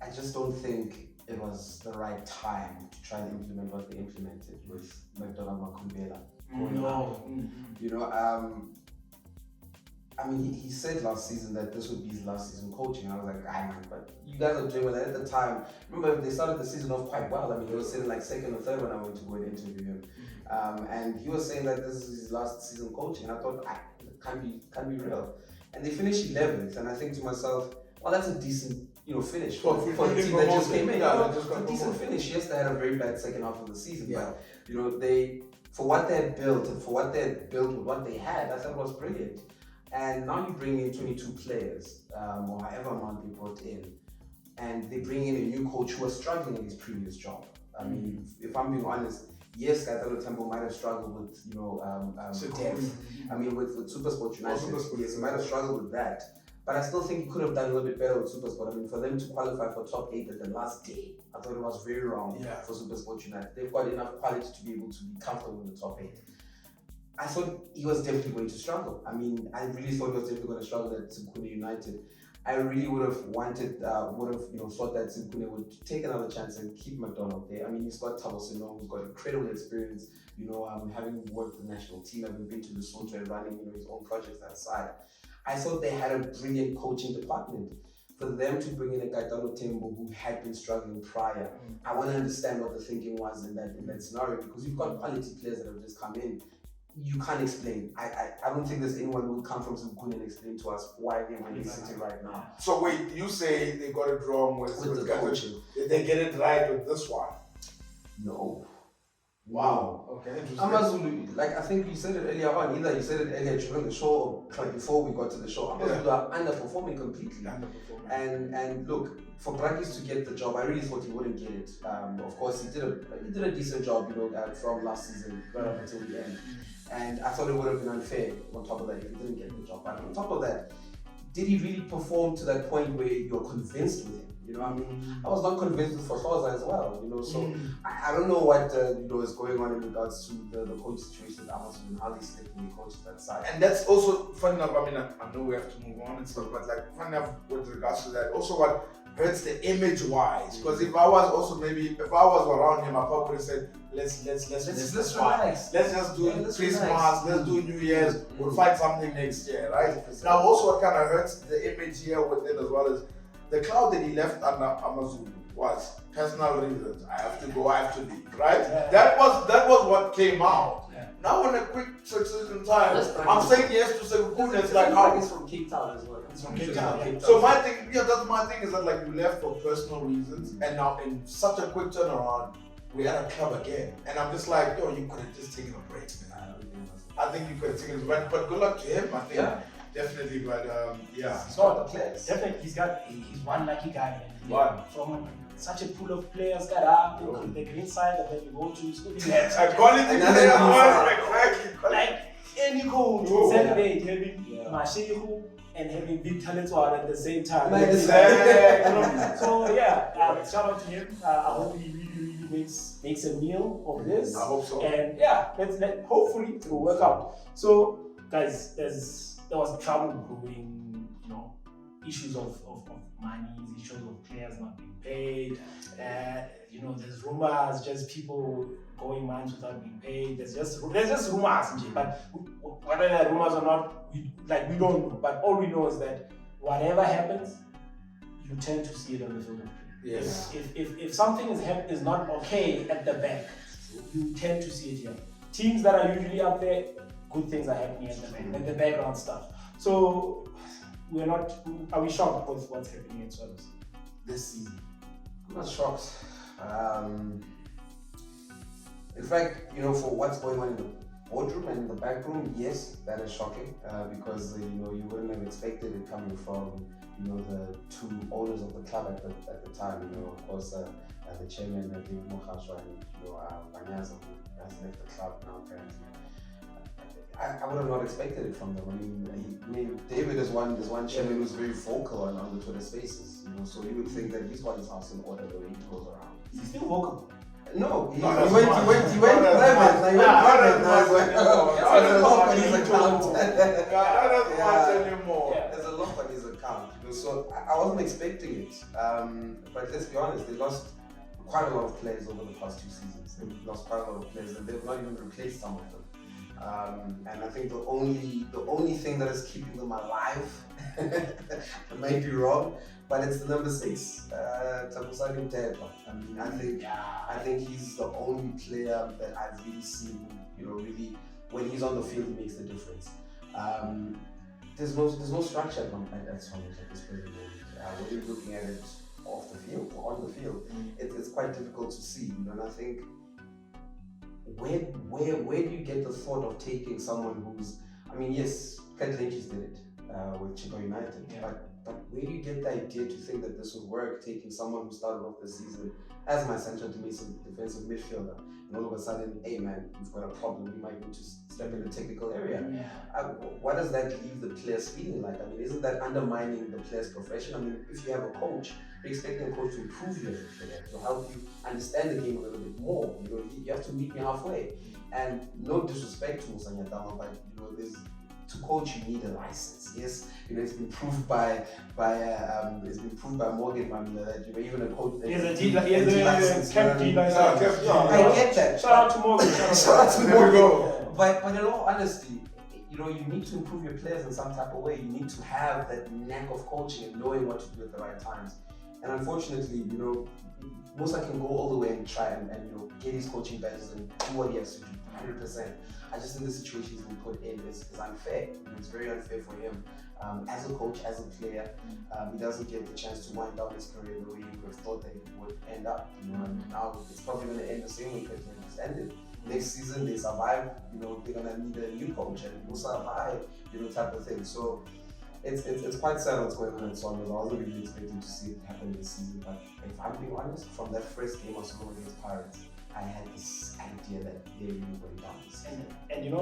I just don't think it was the right time to try and implement what they implemented with McDonald Makumbela. You know, I mean, he said last season that this would be his last season coaching. I was like, man, but you guys are doing well. At the time, remember, they started the season off quite well. I mean, he was sitting like second or third when I went to go and interview him. And he was saying that this is his last season coaching. I thought, it can't be real. And they finished 11th, and I think to myself, well, that's a decent finish for the team that just came in. A decent finish. Yes, they had a very bad second half of the season, but they, for what they had built and for what they had built with what they had, I thought it was brilliant. And now you bring in 22 players, or however amount they brought in, and they bring in a new coach who was struggling in his previous job. I mean, if I'm being honest, yes, Katalo Temple might have struggled with depth. I mean, with Supersport United, yes, he might have struggled with that. But I still think he could have done a little bit better with Supersport. I mean, for them to qualify for top 8 at the last day, I thought it was very wrong for Supersport United. They've got enough quality to be able to be comfortable in the top 8. I thought he was definitely going to struggle. I mean, I really thought he was definitely going to struggle at Sekune United. I really would have thought that Sekune would take another chance and keep McDonald there. I mean, he's got Tabo Seno, who's got incredible experience, having worked with the national team, having been to Lesotho and running, his own projects outside. I thought they had a brilliant coaching department. for them to bring in a Gaetano Tembo who had been struggling prior, I want to understand what the thinking was in that scenario, because you've got quality players that have just come in. You can't explain. I don't think there's anyone who will come from Zukun and explain to us why they're winning City right now. So wait, you say they got it wrong with the coaching. Did they get it right with this one? No. Wow. Okay. Interesting. Amazulu, like I think you said it earlier on, either you said it earlier during the show or before we got to the show. Amazulu are underperforming completely. And look, for Brakis to get the job, I really thought he wouldn't get it. Of course, he did a decent job, from last season right up until the end. And I thought it would have been unfair on top of that if he didn't get the job. But on top of that, did he really perform to that point where you're convinced with him? I was not convinced with Forsosa as well, so I don't know what is going on in regards to the coach situation at Amazon and how they selecting the coach that side. And that's also funny enough. I mean, I know we have to move on and stuff, but like funny enough with regards to that, also what hurts the image wise. Because if I was around him, I probably would have said, let's relax. Let's just do Christmas, relax. let's do New Year's, we'll find something next year, right? Now also what kind of hurts the image here with it as well is the cloud that he left under Amazulu was personal reasons. I have to go, I have to leave, right? Yeah. That was what came out. Yeah. Now in a quick succession time, I'm saying yes to Sekukun. It's like how it's from Cape Town as well. It's from Cape Town. So my thing, that's my thing, is that like you left for personal reasons, and now in such a quick turnaround, we're at a club again. And I'm just like, you could have just taken a break, man. I think you could have taken a break, but good luck to him, I think. Yeah. Definitely, but yeah. He's got the players. Definitely, he's one lucky guy. One. From such a pool of players, the green side, and then you go to school. A quality player, exactly. Like any coach, Saturday having Mashehu and having big talents at the same time. So yeah, shout out to him. I hope he really makes a meal of this. I hope so. And hopefully it will work out. So guys, there was trouble brewing, issues of money, issues of players not being paid. There's rumors, just people going months without being paid. There's just rumors, but whether they're rumors or not, we don't know. But all we know is that whatever happens, you tend to see it on the field of play. Yes. If something is not okay at the back, you tend to see it here. Teams that are usually up there, good things are happening at the background stuff. So are we shocked with what's happening at Swallows this season? I'm not shocked. In fact, for what's going on in the boardroom and in the back room, yes, that is shocking because you wouldn't have expected it coming from the two owners of the club at the time. Of course, the chairman, David Mokhashwa, and Banyaza, who has left the club now currently. I would have not expected it from them. I mean, David is one chairman who's very vocal on the Twitter Spaces. So you would think that he's got his house in order the way he goes around. Is he still vocal? No, he went private. He went private now. There's a lot on his account. There's a lot on his account. So I wasn't expecting it. But let's be honest, they lost quite a lot of players over the past 2 seasons. They lost quite a lot of players, and they've not even replaced some of them. And I think the only thing that is keeping them alive, I might be wrong, but it's the number 6, Tabusani Mthetwa. I think he's the only player that I've really seen, really when he's on the field he makes the difference. There's no structure at Swallows at this present moment. When you're looking at it off the field or on the field, it's quite difficult to see. And I think where do you get the thought of taking someone who's, yes, Kat Lynch's did it with Chico United, but where do you get the idea to think that this would work, taking someone who started off the season as my central defensive midfielder, and all of a sudden, hey man, we've got a problem, we might need to step in the technical area. What does that leave the players feeling like? Isn't that undermining the player's profession? If you have a coach, you're expecting a coach to improve you as a player, to help you understand the game a little bit more. You have to meet me halfway. And no disrespect to Musanya Dama, but to coach you need a license. Yes, it's been proved by Morgan Mamila that even a coach. He has a license. I get that. Shout out to Morgan. Shout out to Morgan. But in all honesty, you need to improve your players in some type of way. You need to have that knack of coaching and knowing what to do at the right times. And unfortunately, Musa can go all the way and try and get his coaching badges and do what he has to do 100%. I just think the situation he's been put in is unfair. It's very unfair for him. As a coach, as a player, he doesn't get the chance to wind down his career the way he would have thought that it would end up. And now it's probably going to end the same way that it's ended. Next season they survive, they're gonna need a new coach and we'll survive, type of thing. So it's quite sad what's going on in Swans. I wasn't really expecting to see it happen this season, but if I'm being honest, from that first game of Swans against Pirates, I had this idea that they're really going down this season. And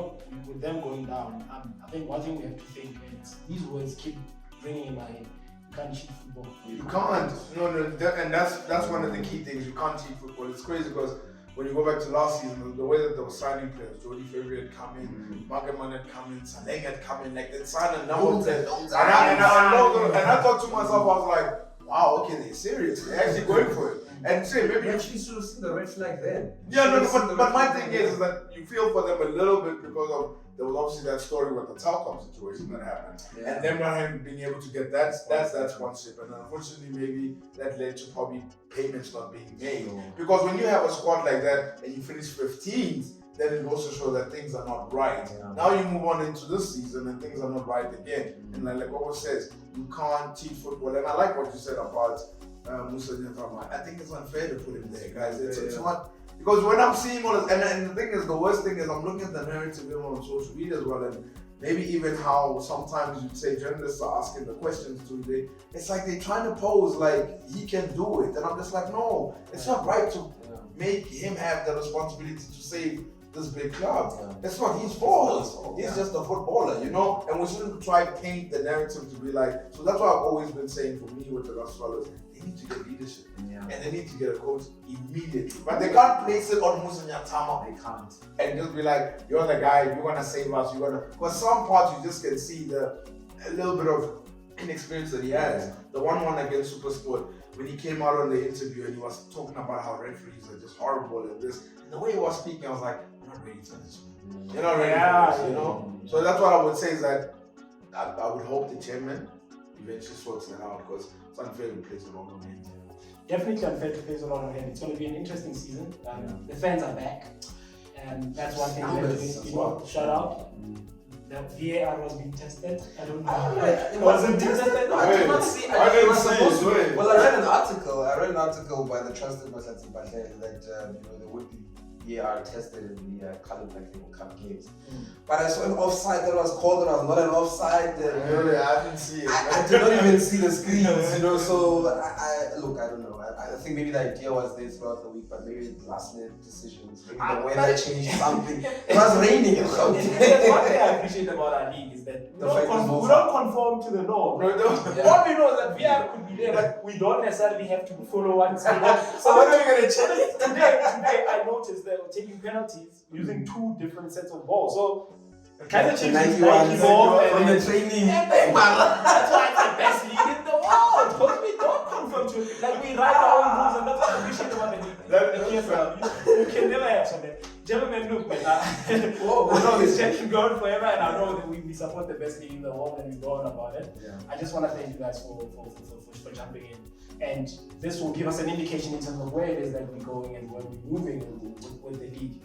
with them going down, I think one thing we have to think is these words keep ringing in my head. You can't cheat football. You can't. No, and that's one of the key things. You can't cheat football. It's crazy because when you go back to last season, the way that they were signing players, Jody Favory had come in, Margaman had come in, Saleng had come in, like they'd signed a number of players. And I thought to myself, I was like, wow, okay, they're serious. They're actually going for it. And say maybe you actually should have seen the red flag then. Yeah, but my thing is that you feel for them a little bit because there was obviously that story with the Telkom situation that happened. Yeah. And them not being able to get that sponsorship. And unfortunately maybe that led to probably payments not being made. Because when you have a squad like that and you finish 15th, then it also shows that things are not right. Yeah. Now you move on into this season and things are not right again. And like Lekoko says, you can't teach football. And I like what you said about Musa Nyatama. I think it's unfair to put him there, guys. It's not, because when I'm seeing all this, and the thing is, the worst thing is I'm looking at the narrative on social media as well, and maybe even how sometimes you'd say journalists are asking the questions to it's like they're trying to pose like he can do it, and I'm just like, no, it's not right to make him have the responsibility to save this big club. It's not his fault. He's just a footballer, and we shouldn't try to paint the narrative to be like, so that's what I've always been saying for me with the Lost Fellas. They need to get leadership and they need to get a coach immediately. But they can't place it on Musa Nyatama. They can't. And just be like, you're the guy, you're gonna save us, because some parts you just can see a little bit of inexperience that he has. The 1-1 against Supersport, when he came out on the interview and he was talking about how referees are just horrible and this, and the way he was speaking, I was like, you're not ready for this. You're not ready for this, So that's what I would say is that I would hope the chairman eventually sorts that out, because it's unfair to place it on him. Definitely unfair to place it on him. It's going to be an interesting season. The fans are back, and that's one thing we have to shout out. The VAR was being tested. I don't know. It wasn't tested. I did not see. I didn't see it. Well, I read an article by the trusted Masati Bahle that there would be VAR tested in the Colored Black Label Cup games. But I saw an offside that was called, and I was not an offside. Really, I didn't see it. I did not even see the screens, So I don't know. I think maybe the idea was there throughout the week, but maybe last minute decisions, maybe the weather changed something. It was raining. One thing I appreciate about our league is that we don't conform to the law. What we know is that VR could be there, but we don't necessarily have to follow one single. So what are we going to change? Today I noticed that we're taking penalties using 2 different sets of balls. So Kaiser Chiefs is Nike ball and the training. That's why it's the best league in the world. Because we don't conform to it. Like we write our own rules, and that's what I appreciate about the league. You can never have something. Gentlemen, look, man. This chat can go on forever, and I know that we support the best league in the world, and we go on about it. I just want to thank you guys for jumping in. And this will give us an indication in terms of where it is that we're going and where we're moving with the league.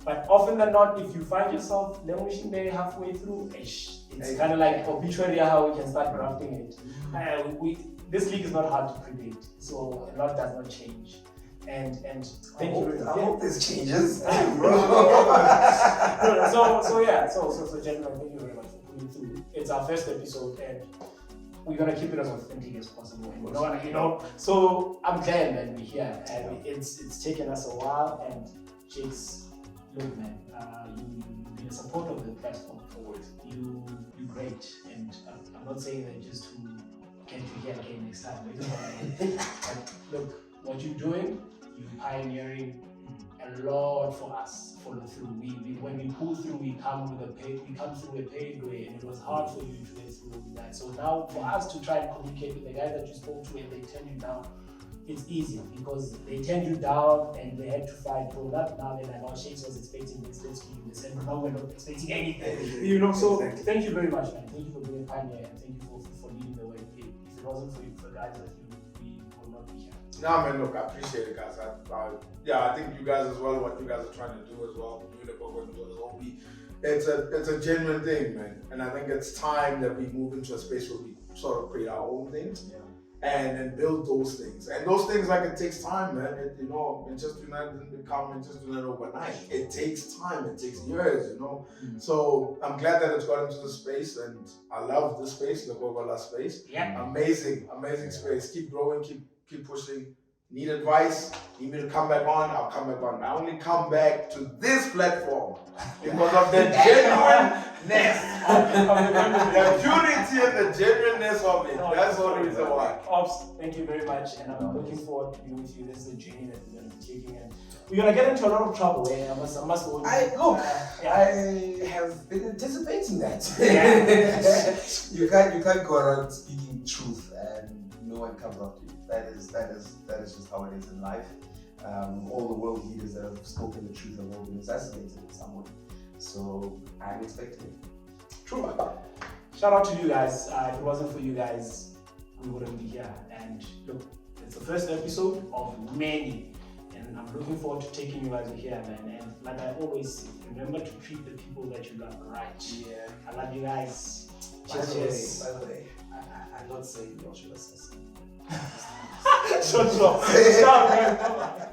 But often than not, if you find yourself languishing there halfway through, it's kind of like obituary how we can start grafting it. This league is not hard to predict, so a lot does not change. And thank you. I hope this changes. So gentlemen, thank you very much for putting through. It's our first episode, and we're gonna keep it as authentic as possible. So I'm glad that we're here, and it's taken us a while. And Jakes, look, man, you've been a support of the platform forward. You're great, and I'm not saying that just to get you here again next time. But look, what you're doing, you're pioneering a lot for us. Follow through. When we pull through, we come through a paved way, and it was hard for you to get through that. So now, for us to try and communicate with the guys that you spoke to, and they turn you down, it's easy because they turned you down and they had to fight for that. Now they're like, oh, Shakes was expecting this, let's give you this, and now we're not expecting anything. You know, so thank you very much, man. Thank you for being a pioneer and thank you for leading the way. If it wasn't for you, for guys like you, we would not be here. No, man, look, I appreciate it, guys. I think you guys as well, what you guys are trying to do as well, it's a genuine thing, man. And I think it's time that we move into a space where we sort of create our own things. Yeah. And build those things. And those things, like, it takes time, man. Manchester United didn't become Manchester United overnight. It takes time, it takes years, So I'm glad that it's got into the space, and I love this space, the Lekoko space. Yeah. Amazing space. Keep growing, keep pushing. Need advice? Need me to come back on? I'll come back on. I only come back to this platform because of the genuineness, the purity and the genuineness of it. That's the only reason why. Ops, thank you very much, and I'm looking forward to being with you. This is a journey that we're going to be taking, and we're going to get into a lot of trouble. I must go. I have been anticipating that. Yeah. you can't go around speaking truth and no one comes after you. That is just how it is in life. All the world leaders that have spoken the truth have all been assassinated in some way. So I'm expecting it. True. Shout out to you guys. If it wasn't for you guys, we wouldn't be here. And look, it's the first episode of many. And I'm looking forward to taking you guys here, man. And like I always say, remember to treat the people that you love right. Yeah. I love you guys. By the way, I'm not saying y'all should assassinate. Sure. Stop, man.